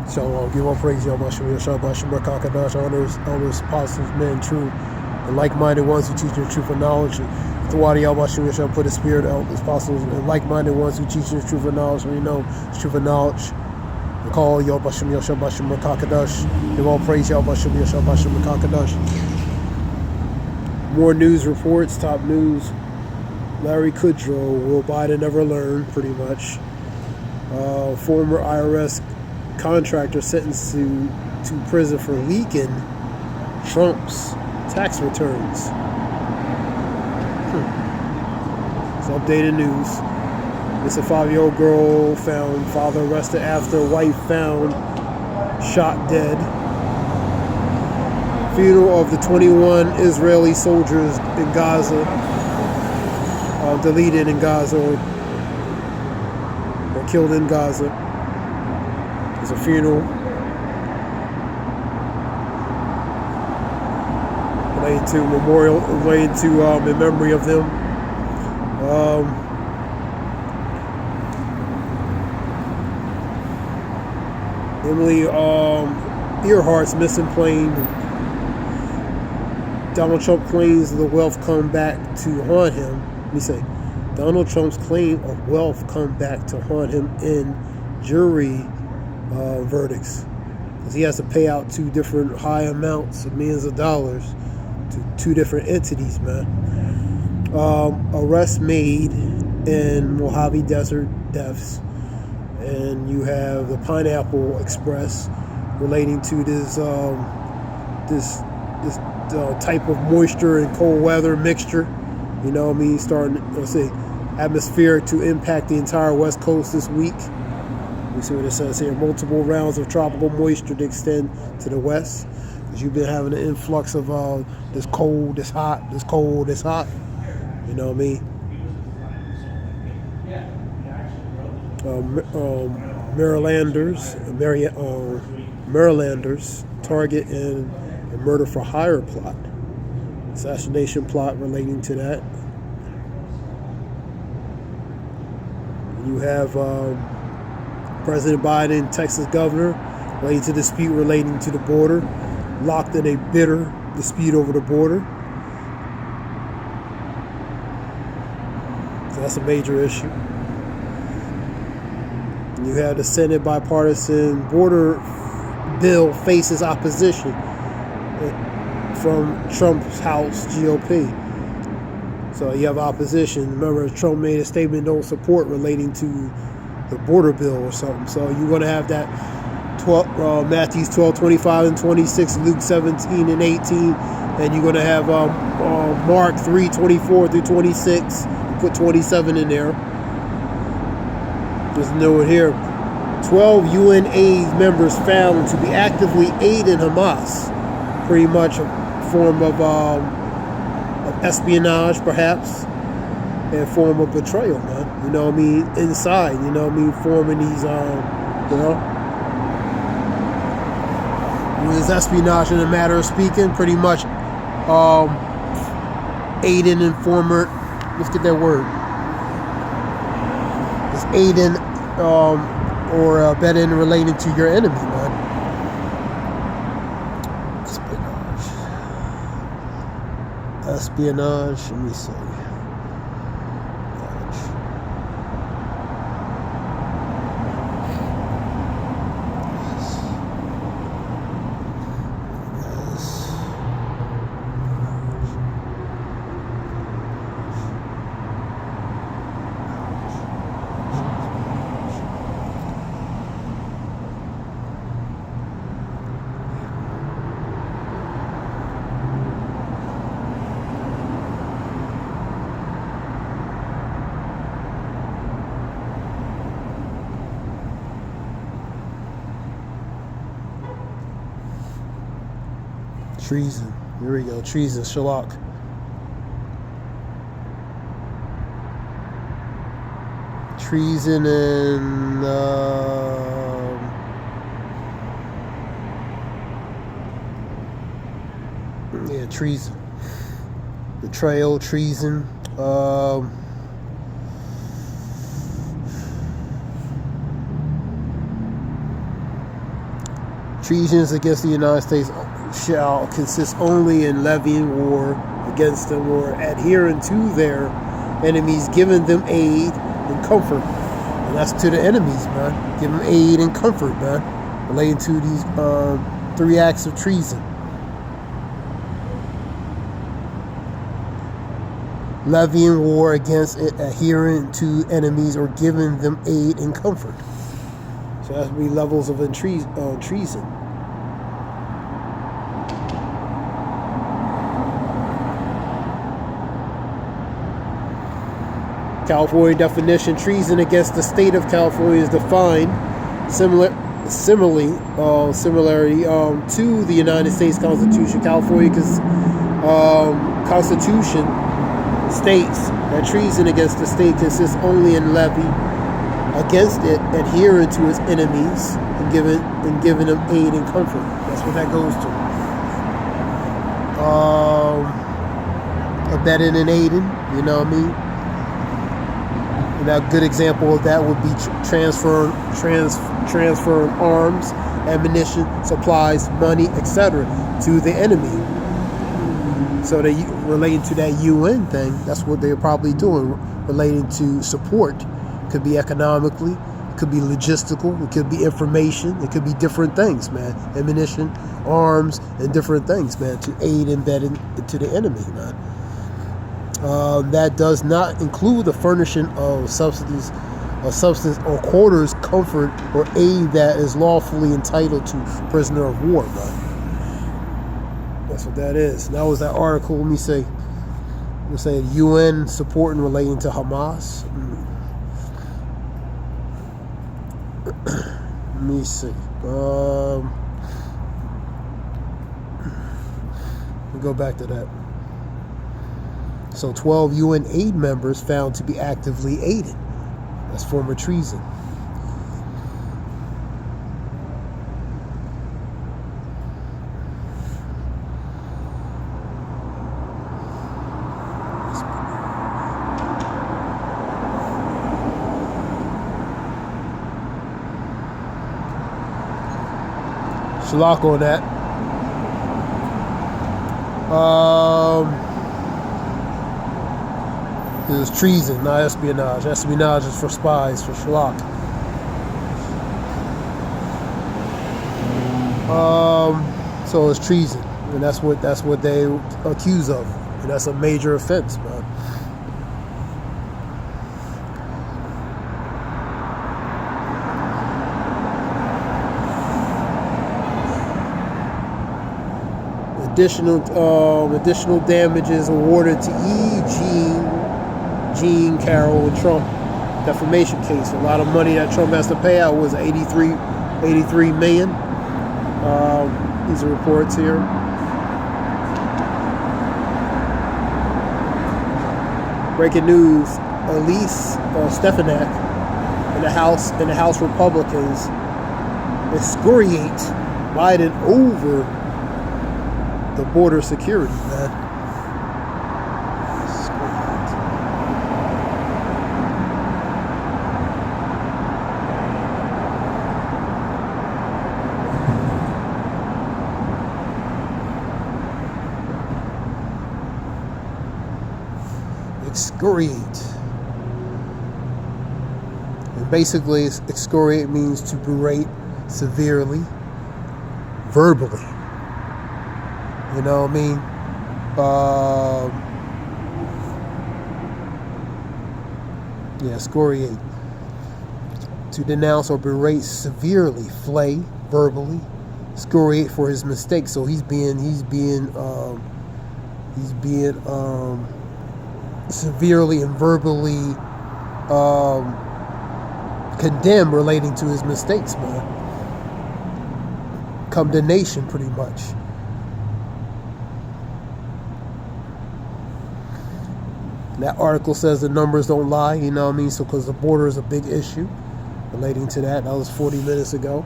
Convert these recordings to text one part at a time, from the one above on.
So give all praise, Yahweh Shem Shabbat Kakadash, elders, apostles, men, true, and like-minded ones who teach the truth of knowledge. The Wadi Yahweh Shem shall put a spirit of elders, apostles, and like-minded ones who teach the truth of knowledge. We know the truth of knowledge. We call Yahweh Shem Shabbat Kakadash. Give all praise, Yahweh Shem Shabbat Kakadash. More news reports, top news. Larry Kudrow will buy to never learn, pretty much. Former IRS contractor sentenced to prison for leaking Trump's tax returns. It's updated news. It's a 5-year-old girl found, father arrested after wife found shot dead. Funeral of the 21 Israeli soldiers in Gaza, deleted in Gaza or killed in Gaza. There's a funeral related to memorial, related to in memory of them. Emily Earhart's missing plane. Donald Trump claims the wealth come back to haunt him. Let me say, Donald Trump's claim of wealth come back to haunt him in jury verdicts, because he has to pay out 2 different high amounts of millions of dollars to 2 different entities, man. Arrests made in Mojave Desert deaths, and you have the Pineapple Express relating to this type of moisture and cold weather mixture. You know what I mean? Starting, let's say, atmosphere to impact the entire West Coast this week. We see what it says here. Multiple rounds of tropical moisture to extend to the west, because you've been having an influx of this cold, this hot, this cold, this hot. You know what I mean? Marylanders target and a murder for hire plot, assassination plot relating to that. You have President Biden, Texas governor, relating to dispute relating to the border, locked in a bitter dispute over the border. So that's a major issue. You have the Senate bipartisan border bill faces opposition from Trump's House GOP. So you have opposition. Remember, Trump made a statement, don't support relating to the border bill or something. So you're going to have that Matthew 12:25 and 26, Luke 17 and 18, and you're going to have Mark 3:24 through 26. Put 27 in there. Just know it here. 12 UNA members found to be actively aiding Hamas. Pretty much a form of espionage, perhaps, and a form of betrayal, man. You know what I mean? Inside, you know what I mean? Forming these, you know? With espionage in a matter of speaking, pretty much aiding, informer. Let's get that word. It's aiding or abetting related to your enemy, man. Espionage. Let me see. Treason. Here we go. Treason. Shalak. Treason and treason. Betrayal. Treason. Treasons against the United States shall consist only in levying war against them or adhering to their enemies, giving them aid and comfort. And that's to the enemies, man. Give them aid and comfort, man, relating to these 3 acts of treason. Levying war against it, adhering to enemies, or giving them aid and comfort. So that would be levels of treason. California definition: treason against the state of California is defined similarity to the United States Constitution. California's Constitution states that treason against the state consists only in levy against it, adhering to its enemies, and giving them aid and comfort. That's what that goes to. Abetting and aiding, you know what I mean? And a good example of that would be transferring arms, ammunition, supplies, money, etc. to the enemy. So they relating to that UN thing, that's what they're probably doing, relating to support. It could be economically, it could be logistical, it could be information, it could be different things, man. Ammunition, arms, and different things, man, to aid and abet into the enemy, man. That does not include the furnishing of substance or quarters, comfort, or aid that is lawfully entitled to prisoner of war, man. That's what that is. And that was that article. Let me say UN support and relating to Hamas. Let me see. We'll go back to that. So 12 UN aid members found to be actively aided. That's former treason. Shalak on that. This is treason, not espionage. Espionage is for spies, for Shalak. So it's treason, and that's what they accuse of, and that's a major offense, man. Additional damages awarded to Jean Carroll and Trump defamation case. A lot of money that Trump has to pay out was 83 million. These are reports here. Breaking news: Elise Stefanik and the House Republicans excoriate Biden over the border security, man. Excoriate. And basically, excoriate means to berate severely, verbally. You know what I mean? Excoriate. To denounce or berate severely, flay verbally, excoriate for his mistakes. So he's being severely and verbally condemned relating to his mistakes, man. Condemnation, pretty much. That article says the numbers don't lie, you know what I mean? So, because the border is a big issue relating to that. That was 40 minutes ago.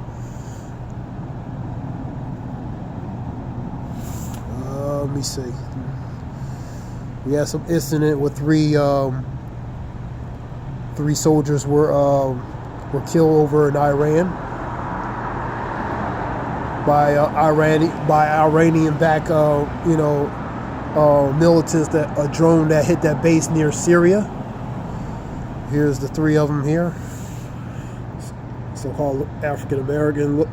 Let me see. We had some incident with three soldiers were killed over in Iran. by Iranian-backed militants, that a drone that hit that base near Syria. Here's the three of them here. So-called African American,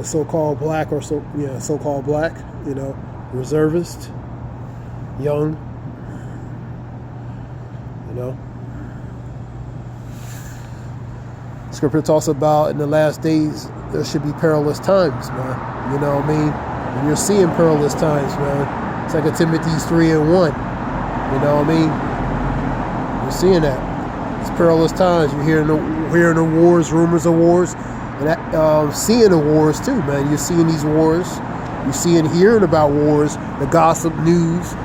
so-called black so-called black, reservist, young, Scripture talks about in the last days there should be perilous times, man. You know what I mean? And you're seeing perilous times, man. 2 Timothy 3:1. You know what I mean? You're seeing that. It's perilous times. You're hearing the wars, rumors of wars, and seeing the wars too, man. You're seeing these wars. You're hearing about wars, the gossip news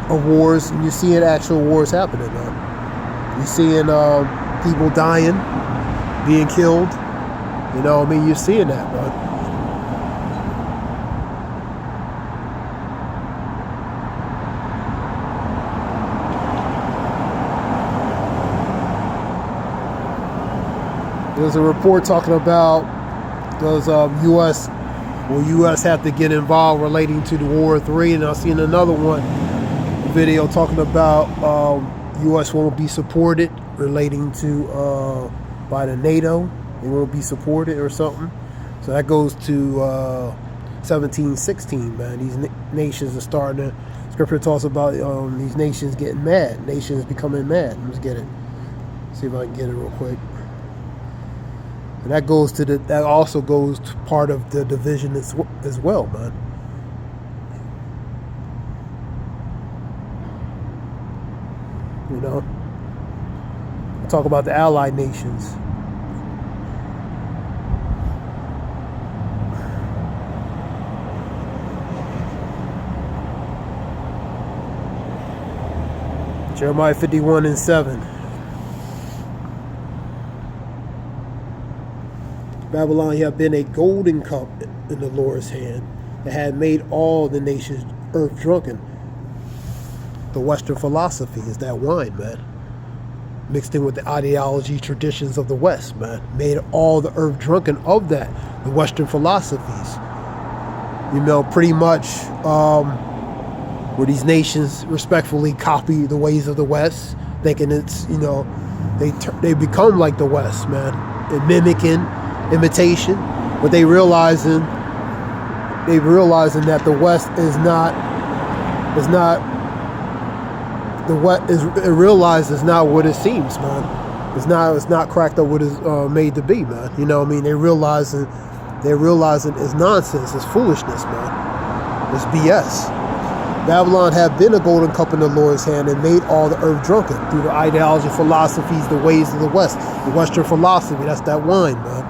of wars, and you're seeing actual wars happening, man. You're seeing people dying, being killed. You know what I mean? You're seeing that, man. There's a report talking about does U.S. have to get involved relating to the War of III, and I've seen another video talking about U.S. won't be supported relating to by the NATO. They won't be supported or something. So that goes to 1716, man. These nations are starting to. Scripture talks about these nations getting mad. Nations becoming mad. Let's get it. See if I can get it real quick. And that also goes to part of the division as well, man. Talk about the allied nations. Jeremiah 51:7. Babylon had been a golden cup in the Lord's hand that had made all the nations earth drunken. The Western philosophy is that wine, man. Mixed in with the ideology, traditions of the West, man. Made all the earth drunken of that. The Western philosophies. Pretty much where these nations respectfully copy the ways of the West, thinking it's, they become like the West, man. And mimicking, imitation, but they realizing that the West is not what it seems, man. It's not cracked up what it's made to be, man. You know what I mean? They're realizing it's nonsense, it's foolishness, man. It's BS. Babylon had been a golden cup in the Lord's hand and made all the earth drunken through the ideology, philosophies, the ways of the West, the Western philosophy. That's that wine, man.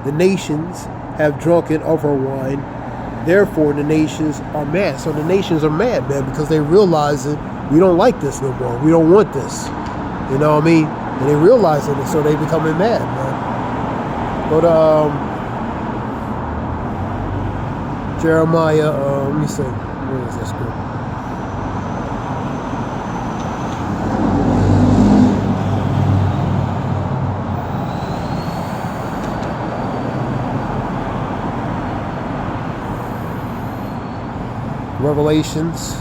The nations have drunken of her wine. Therefore, the nations are mad. So the nations are mad, man, because they realizing we don't like this no more. We don't want this. You know what I mean? And they realizing it, so they becoming mad, man. But Jeremiah, let me see. Where is this script? Revelations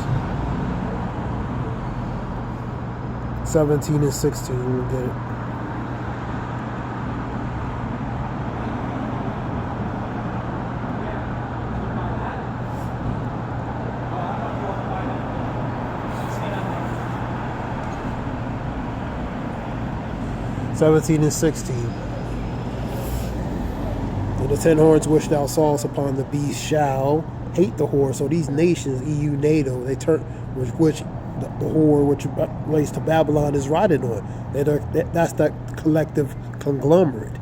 17:16. We'll get it. And 16. And the 10 horns which thou sawest upon the beast shall hate the whore. So these nations, EU, NATO, they turn which the whore which relates to Babylon is riding on. That's that collective conglomerate.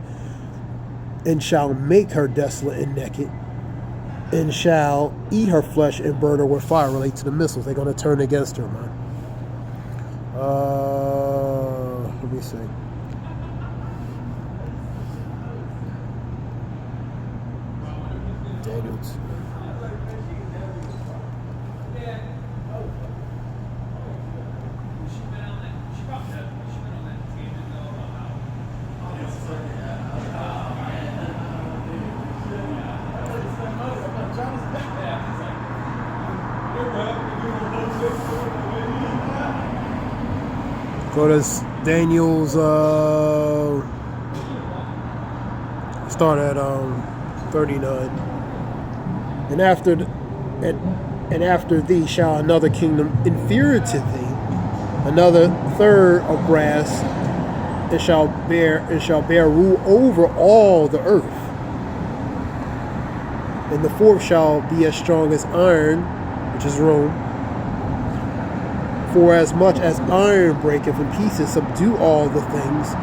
And shall make her desolate and naked, and shall eat her flesh and burn her with fire. Relate to the missiles. They're going to turn against her, man. Let me see. Daniels. Go to Daniel's, start at 39. And after thee shall another kingdom inferior to thee, another third of brass, and shall bear rule over all the earth. And the fourth shall be as strong as iron, which is Rome. For as much as iron breaketh in pieces, subdue all the things,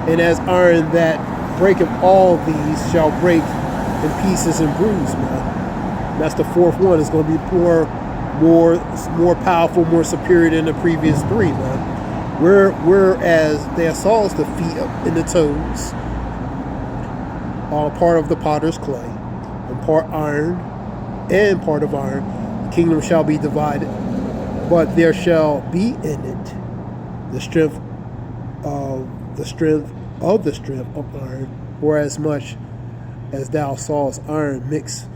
and as iron that breaketh all these shall break in pieces and bruise, man. And that's the fourth one. It's going to be more powerful, more superior than the previous three, man. Whereas the assaults the feet and the toes, all part of the potter's clay, and part iron, and part of iron, the kingdom shall be divided. But there shall be in it the strength of iron, for as much as thou sawest iron mixed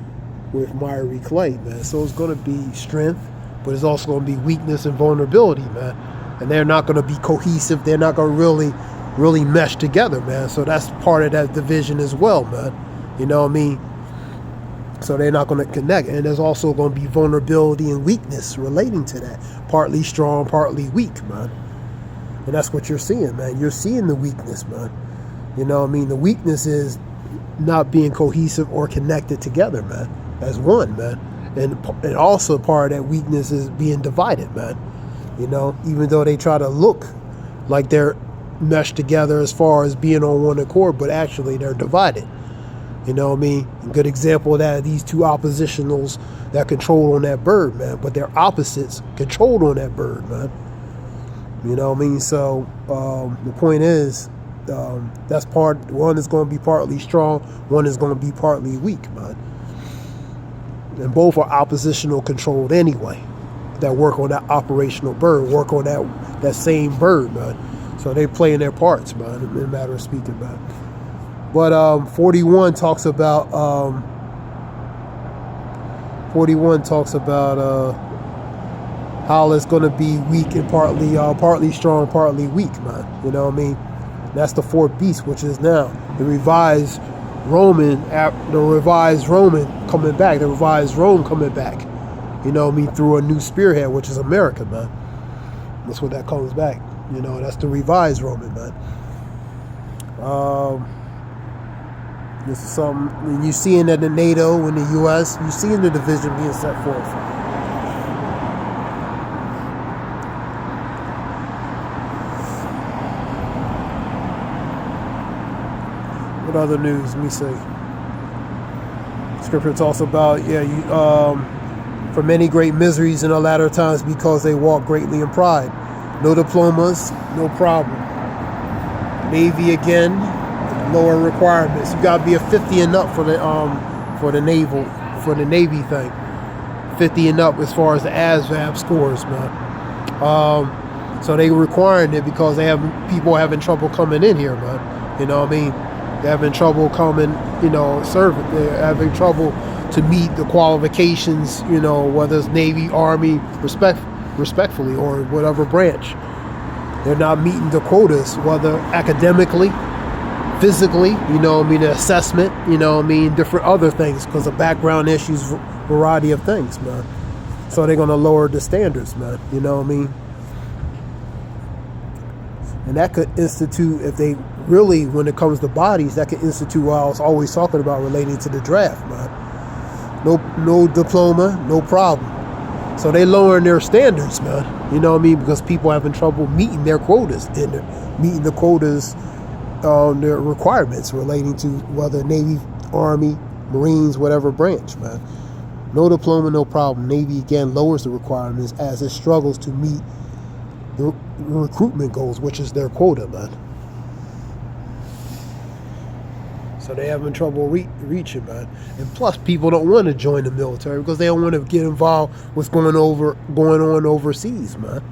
with miry clay, man. So it's going to be strength, but it's also going to be weakness and vulnerability, man. And they're not going to be cohesive. They're not going to really mesh together, man. So that's part of that division as well, man. You know what I mean? So they're not going to connect. And there's also going to be vulnerability and weakness relating to that. Partly strong, partly weak, man. And that's what you're seeing, man. You're seeing the weakness, man. You know what I mean? The weakness is not being cohesive or connected together, man, as one, man. And also part of that weakness is being divided, man. You know, even though they try to look like they're meshed together as far as being on one accord, but actually they're divided. You know what I mean? A good example of that are these two oppositionals that control on that bird, man. But they're opposites controlled on that bird, man. You know what I mean? So the point is, that's one is going to be partly strong, one is going to be partly weak, man. And both are oppositional controlled anyway. That work on that operational bird, work on that same bird, man. So they playing their parts, man, in a matter of speaking, man. But 41 talks about how it's going to be weak and partly strong, partly weak, man. You know what I mean? That's the fourth beast, which is now the revised Roman coming back, the revised Rome coming back. You know what I mean? Through a new spearhead, which is America, man. That's what that comes back. You know, that's the revised Roman, man. This is something, when you seeing that in NATO, in the U.S., you seeing the division being set forth. What other news? Let me see. Scripture talks about, for many great miseries in the latter times because they walk greatly in pride. No diplomas, no problem. Navy again, lower requirements. You gotta be a 50 and up for the Navy thing. 50 and up as far as the ASVAB scores, man. So they requiring it because people having trouble coming in here, man. You know what I mean? They're having trouble coming, serving. They're having trouble to meet the qualifications, whether it's Navy, Army, respectfully, or whatever branch. They're not meeting the quotas, whether academically, physically, the assessment, different other things because of background issues, variety of things, man. So they're going to lower the standards, man, you know what I mean? And that could institute, if they really, when it comes to bodies, that could institute what I was always talking about relating to the draft, man. No diploma, no problem. So they lowering their standards, man. You know what I mean? Because people having trouble meeting their quotas and meeting the quotas on their requirements relating to whether Navy, Army, Marines, whatever branch, man. No diploma, no problem. Navy again lowers the requirements as it struggles to meet the recruitment goals, which is their quota, man. So they having trouble reaching, man. And plus, people don't want to join the military because they don't want to get involved with what's going on overseas, man.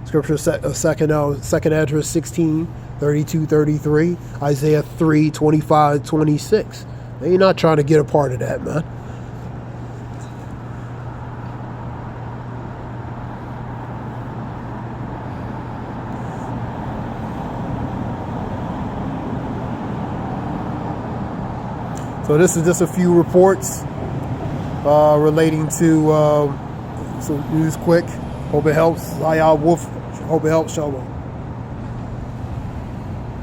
Scripture, second Esdras 16, 32, 33, Isaiah 3, 25, 26. They're not trying to get a part of that, man. So this is just a few reports relating to some news quick. Hope it helps. Wolf. Hope it helps. Shalom.